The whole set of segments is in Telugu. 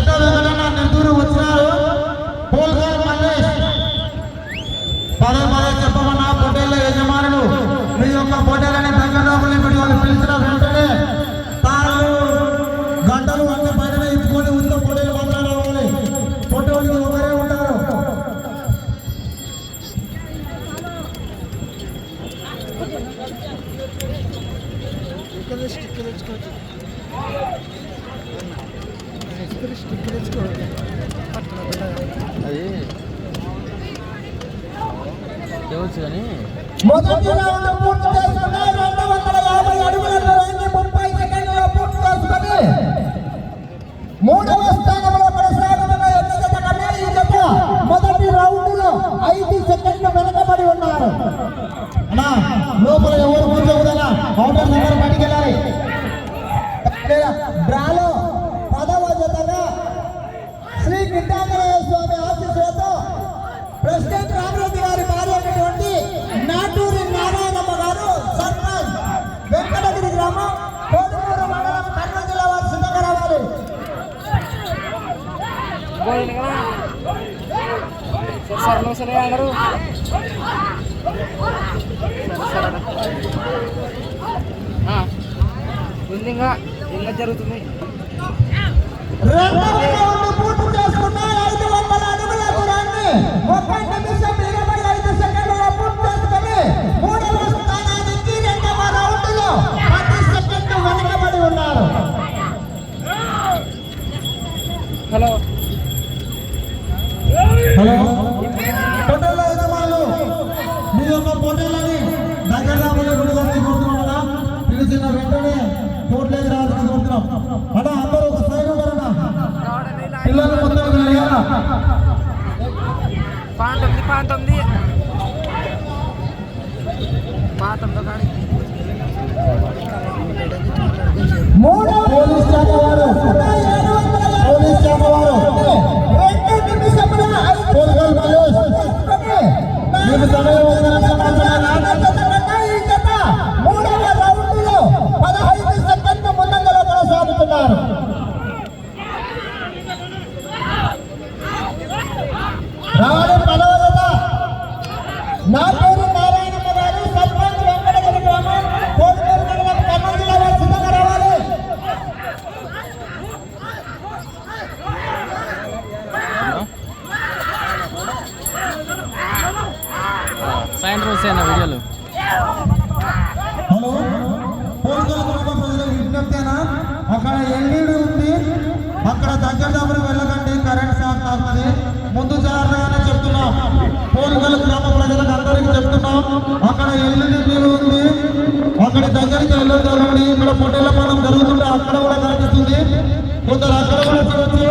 పెద్ద వెంకటన్న నెల్లూరు వచ్చినారు. పోల్గాల్ మల్లేష్ పదే చెప్పమన్నా పోటీల యజమానులు మీ యొక్క పోటీలని దగ్గరని వీడియోలు పిలిచిన వెంటనే తాను గంటలు అన్ని బయట ఇచ్చుకొని ఉంటే పోటీలు మాత్రం రావాలి. పోటీలు ఒకరే ఉంటారు. మొదటి రౌండ్ పూర్తి చేసుకుని 250 అడుగుల దూరాన్ని 30 సెకండ్లలో పూర్తి చేసుకుని మూడవ స్థానంలో కొనసాగుతున్న ఎన్నికల కన్నా ఈ జత మొదటి రౌండ్ లో 5 సెకండ్లు వెనకబడి ఉన్నారు. లోపల ఎవరు కూర్చోకూడదా కౌంటర్ నెంబర్ బయటికి వెళ్ళాలి. డ్రాలో 10వ జతగా శ్రీ గిడ్డాంజనేయ స్వామి ఆశీస్సులతో ప్రెసిడెంట్ రామరెడ్డి గారి భార్య అయినటువంటి నాటూరి నారాయణమ్మ గారు సర్పంచ్ వెంకటగిరి గ్రామం కోడుమూరు మండలం కర్నూలు జిల్లా వారు సిద్ధంగా రావాలి. ఇంకా జరుగుతుంది. రెండవ రౌండ్ పూర్తి చేసుకున్న 500 అడుగుల దూరాన్ని 1 నిమిషం 25 సెకండ్లలో పూర్తి చేసుకుని మూడవ స్థానానికి రెండవ రౌండ్ లో 10 సెకండ్లు వెనకబడి ఉన్నారు. హలో పోటీల యజమానులు మీ యొక్క పోటీలని దగ్గర రాబోయే గుడిగారిని కోరుతున్నాం. పిలిచిన వెంటనే కోట్లేకి రావాలని కోరుతున్నాం. అలా అందరూ ఒక సైడ్ ఉన్నారన్నా. పిల్లలు మొత్తం వెళ్ళారా? పోలీస్ శాఖ వారు 2 నిమిషముల 5 మీకు సమయం ఈ జత మూడవ రౌండ్ లో 15 సెకండ్ల ముందంజలో కొనసాగుతున్నారు. రావడం 10వ జత నాటూరి నారాయణమ్మ గారు సర్పంచ్ వెంకటగిరి గ్రామం కోడుమూరు మండలం కర్నూలు జిల్లా వారు సిద్ధంగా రావాలి. సాయంత్రం వస్తాయన్న వీడియోలు. హలో పోలీసుల కుటుంబ ప్రజలకు విజ్ఞప్తేనా, అక్కడ ఎల్ఈడి ఉంది, అక్కడ దగ్గర వెళ్ళకండి, కరెంట్ షాక్ తాకుతుంది. ముందు జాగ్రత్తగానే చెప్తున్నాం. పోలీసుల గ్రామ ప్రజలకు అందరికీ చెప్తున్నాం. అక్కడ ఎల్ఈడి మీరు ఉంది, అక్కడ దగ్గరికి వెళ్ళొద్దండి. ఇక్కడ పొట్టేళ్ల పనం జరుగుతుంటే అక్కడ కూడా కనిపిస్తుంది. కొందరు అక్కడ కూడా చూడొచ్చు.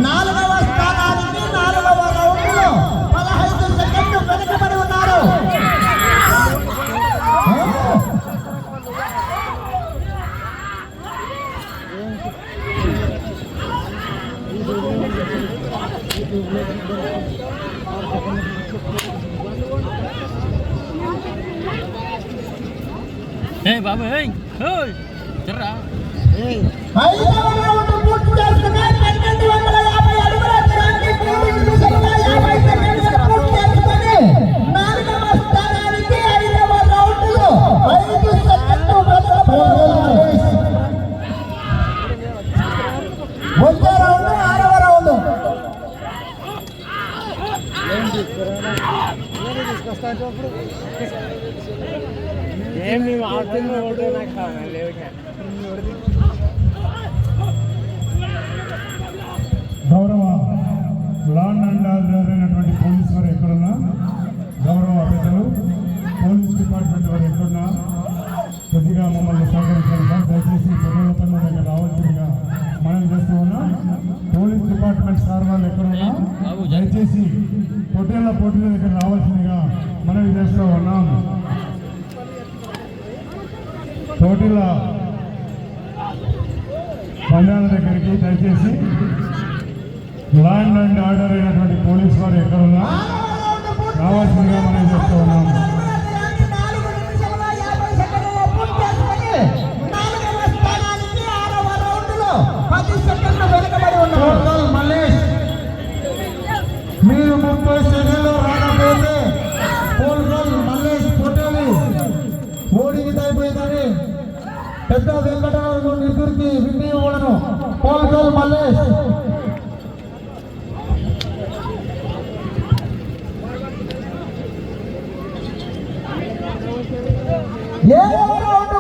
నాలుగవ స్థానానికి 4వ రౌండ్ లో 15 సెకండ్లు వెనుకబడి ఉన్నారు. బాబు జర్రా 5వ రౌండ్ పూర్తి చేసుకుని 1250 అడుగుల దూరాన్ని 3 నిమిషాల 50 సెకండ్లలో పూర్తి చేసుకుని 4వ స్థానానికి 5వ రౌండ్ లో 5 సెకండ్లు వెనుకబడి వచ్చే రౌండ్ 6వ రౌండ్. గౌరవ లాండ్ అండ్ ఆర్డర్ అయినటువంటి పోలీసు వారు ఎక్కడున్నా, గౌరవ పెద్దలు పోలీస్ డిపార్ట్మెంట్ వారు ఎక్కడున్నా కొద్దిగా మమ్మల్ని సహకరించారు సార్. దయచేసి పొట్టేళ్ల పన్ను దగ్గర రావాల్సిందిగా మనం చేస్తూ ఉన్నాం. పోలీస్ డిపార్ట్మెంట్ సార్ వాళ్ళు ఎక్కడున్నా దయచేసి పొట్టేళ్ల పోటీల దగ్గర రావాల్సిందిగా మనవి చేస్తూ ఉన్నాం. పోటీల పందాల దగ్గరికి దయచేసి ల్యాండ్ అండ్ ఆర్డర్ అయినటువంటి పోలీస్ వారు ఎక్కడున్నా రావాల్సిందిగా మనం చెప్తూ ఉన్నాము. మల్లేష్ మీరు 30 సెకండ్లు రాకపోతే పోల్గల్ మల్లేష్ పొట్టేలి ఓడికి అయిపోయిందని పెద్ద వెంకటరావు నిధుడికి విండి ఇవ్వడను. పోల్గల్ మల్లేష్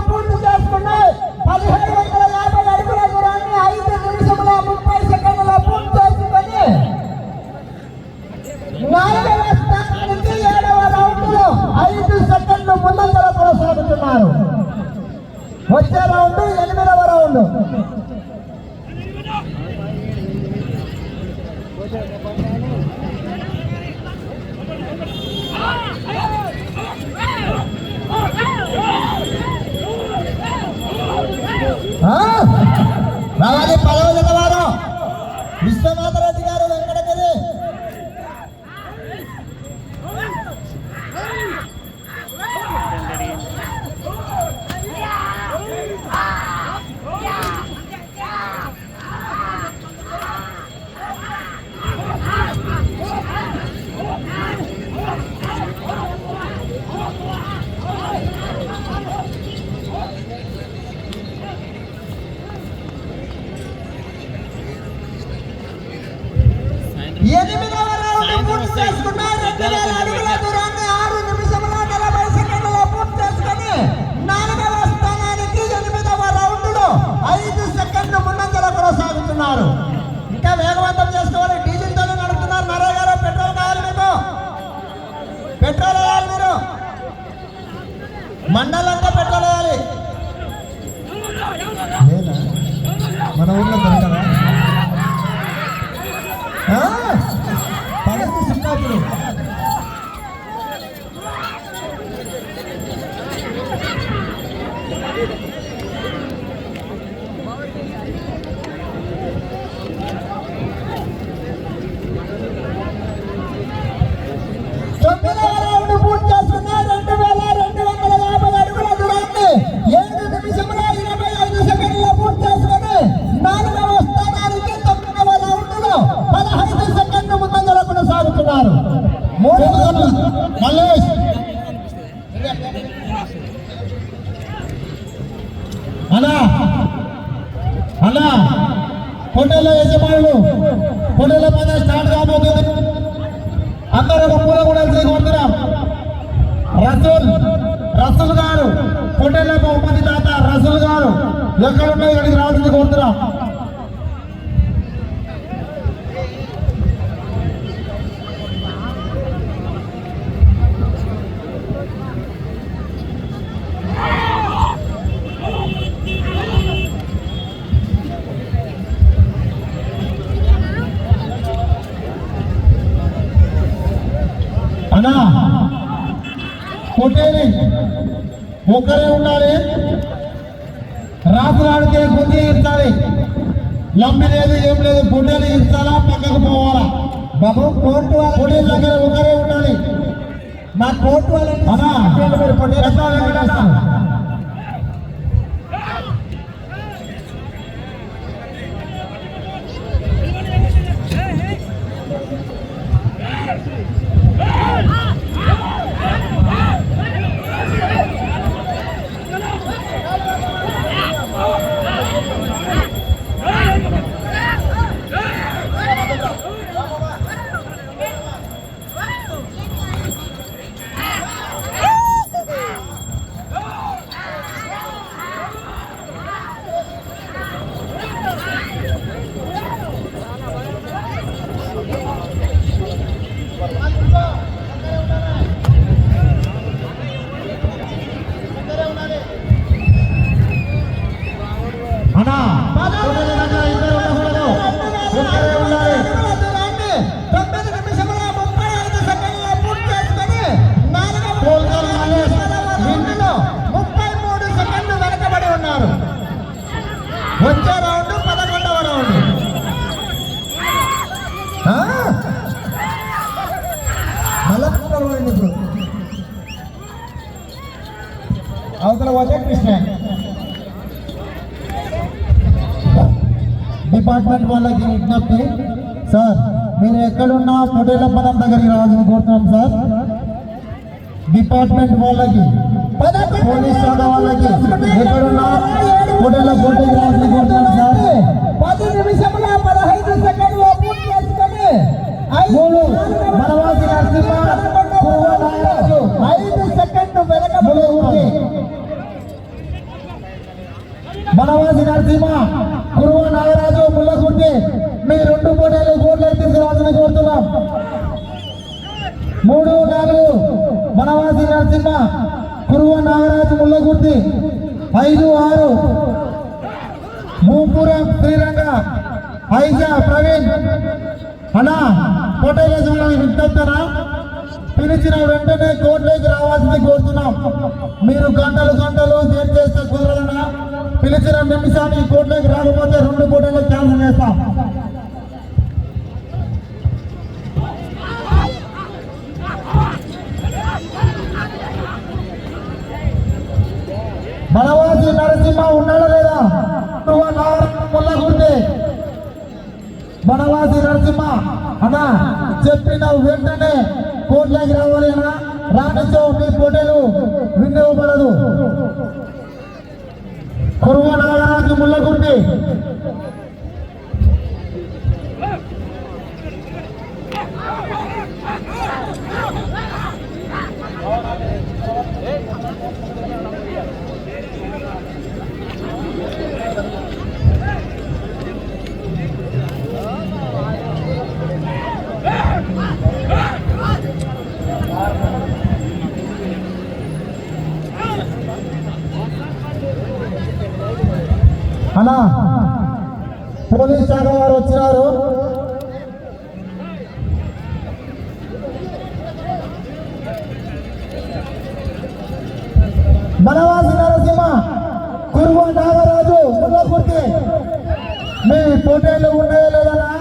పూర్తి చేసుకున్నాయి. 1750 అడుగుల దూరాన్ని 5 నిమిషముల 30 సెకండ్లలో పూర్తి చేసుకుని 4వ స్థానం నుంచి 7వ రౌండ్లో 5 సెకండ్లు ముందంజలో కొనసాగుతున్నారు. వచ్చే రౌండ్ 8వ రౌండ్. రావాలి 10వ జత వారు విశ్వనాథరెడ్డి గారు వెంకటగిరి. ఎనిమిదవ రౌండ్ పూర్తి చేసుకున్నారు. 2000 అడుగుల దూరాన్ని 6 నిమిషముల 40 సెకండ్లలో పూర్తి చేసుకుని 4వ స్థానానికి 8వ రౌండ్లో 5 సెకండ్లు ముందంజలో కొనసాగుతున్నారు. ఇంకా వేగవంతం చేసుకోవాలి. డీజిల్ తోనే నడుపుతున్నారు. నరయ్య గారు పెట్రోల్ కావాలి. మీకు పెట్రోల్ వేయాలి. మీరు మండలంతా పెట్రోల్ వేయాలి. మన ఊళ్ళో దొరకదా పరిస్థితి చిన్నప్పుడు పూర్తి చేసుకున్న 2250 అడుగుల దూరాన్ని 7 నిమిషముల 25 సెకండ్ల పూర్తి చేసుకుని 4వ స్థానానికి 9వ రౌండ్లో 15 సెకండ్లు ముందంజలో కొనసాగుతున్నారు. మల్లేష్ అలా హోటల్లో యజమానులు హోటల్లో పైన స్టార్ట్ కాబోతుంది. అందరూ ఒక పూల కూడా కొడుతున్నాం. రసూల్ గారు హోటల్లో బహుమతి దాత రసూల్ గారు ఎక్కడున్నా ఇక్కడికి రావాల్సింది కోరుతున్నాం. అన్నా కొట్టేది ఒక్కరే ఉండాలి. రాత్రాడితే గుంజి ఇర్చాలి. లంబి లేదు ఏం లేదు. పొట్టేలు ఇర్చాలా పక్కకు పోవాలా. బాబు కోర్టు పొట్టేల దగ్గర ఒకరే ఉండాలి. మా కోర్టు వాళ్ళని అవతల పోతే కృష్ణ. డిపార్ట్మెంట్ వాళ్ళకి విజ్ఞప్తి, సార్ మీరు ఎక్కడున్నా పొటేళ్ల పదం దగ్గరికి రావాలని కోరుతున్నాం సార్. డిపార్ట్మెంట్ వాళ్ళకి, పోలీస్ శాఖ వాళ్ళకి ఎక్కడున్నా పొటేళ్ల పోటీకి రావాలని కోరుతున్నాం సార్. 10 నిమిషముల 15 సెకండ్లు పూర్తి చేసుకొని వనవాసి నరసింహ, కురువ నాగరాజు 5 సెకండ్లు వెనక వనవాసి నరసింహ, కురువ నాగరాజు ముల్లగుర్తి మీ 2 పోటీలు కోట్లకు తీసుకురావాలని కోరుతున్నాం. 3, 4 వనవాసి నరసింహ, కురువ నాగరాజు ముల్లగుర్తి. 5, 6 భూపురం శ్రీరంగ, ఐజా ప్రవీణ్. అన్నా పోటీలు విజ్ఞప్తనా, పిలిచిన వెంటనే కోర్టులోకి రావాల్సింది కోరుతున్నాం. మీరు గంటలు వెయిట్ చేస్తే కుదరదన్నా. పిలిచిన నిమిషానికి కోర్టులోకి రాకపోతే 2 పోటీలు క్యాన్సిల్ చేస్తాం. వనవాసి నరసింహ ఉన్నాడా లేదా? ముల్లగుర్తి వనవాసి నరసింహ అన్నా చెప్పిన వెంటనే కోర్టులోకి రావాలి అన్నా. రానిచ్చో మీ పోటీలు వినియోగపడదు. కురువ నాగరాజు ముల్లగుర్తి. అన్నా పోలీస్ శాఖ వారు వచ్చినారు. వనవాసి నరసింహ, కురువ నాగరాజు ముల్లగుర్తి మీ పోటీలు ఉన్నాయో లేదన్నా?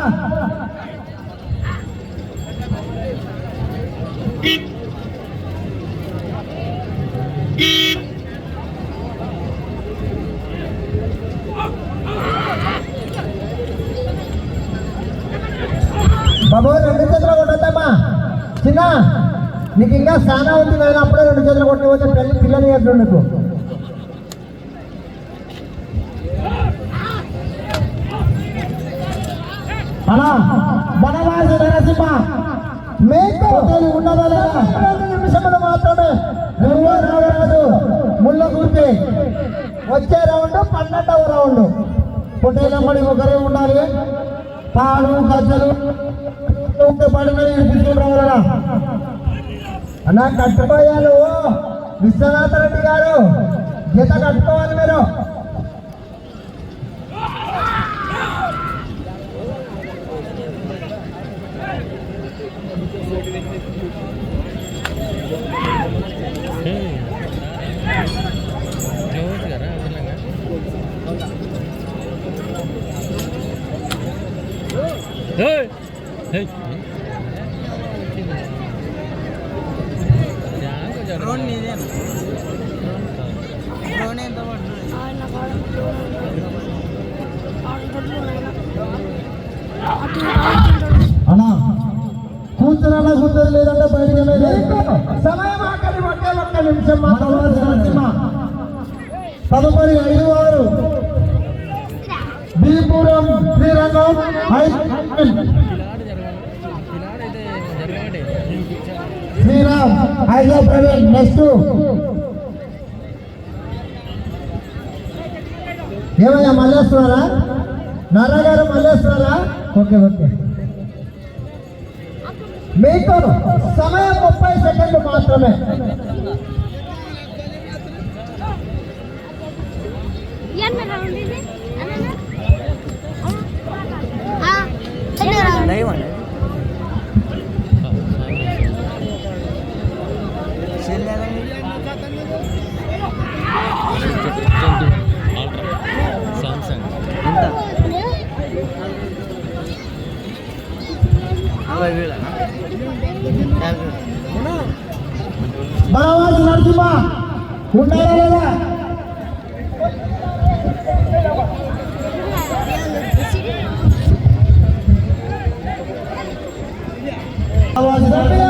బాబు 2 చేతులు కొట్టొద్దమ్మా. చిన్న నీకు ఇంకా చాలా ఉంది కదా, అప్పుడే 2 చేతులు కొట్టి పోతే పిల్లలు చేతులు నీకు. అలా వనవాసి నరసింహ మీకు ఉన్నదా లేదా? 2 నిమిషములు మాత్రమే. కురువ నాగరాజు ముల్లగుర్తి. వచ్చే రౌండ్ 12వ రౌండ్. పొట్టేలమ్మడి ఒకరే ఉండాలి. పాడు గజ్జలు పడిన రావాలన్నా. అన్నా కట్టుకోయాలు విశ్వనాథ రెడ్డి గారు, జత కట్టుకోవాలి మీరు. అన్నా కూర్చున్నా కూర్చొని లేదంటే బయటికి సమయం ఆకలి ఒకే 1 నిమిషం మాత్రం. తదుపరి 5, 6 బీపురం శ్రీరంగం, శ్రీరామ్, ఐజా ప్రవీణ్. నెక్స్ట్ ఏమయ్యా మళ్ళీ వస్తున్నారా? నారా గారు మళ్ళీ వస్తున్నారా? ఓకే. మీకు సమయం 30 సెకండ్లు మాత్రమే. వనవాసి నరసింహ ఉన్నారా లేదా? సభ్యుల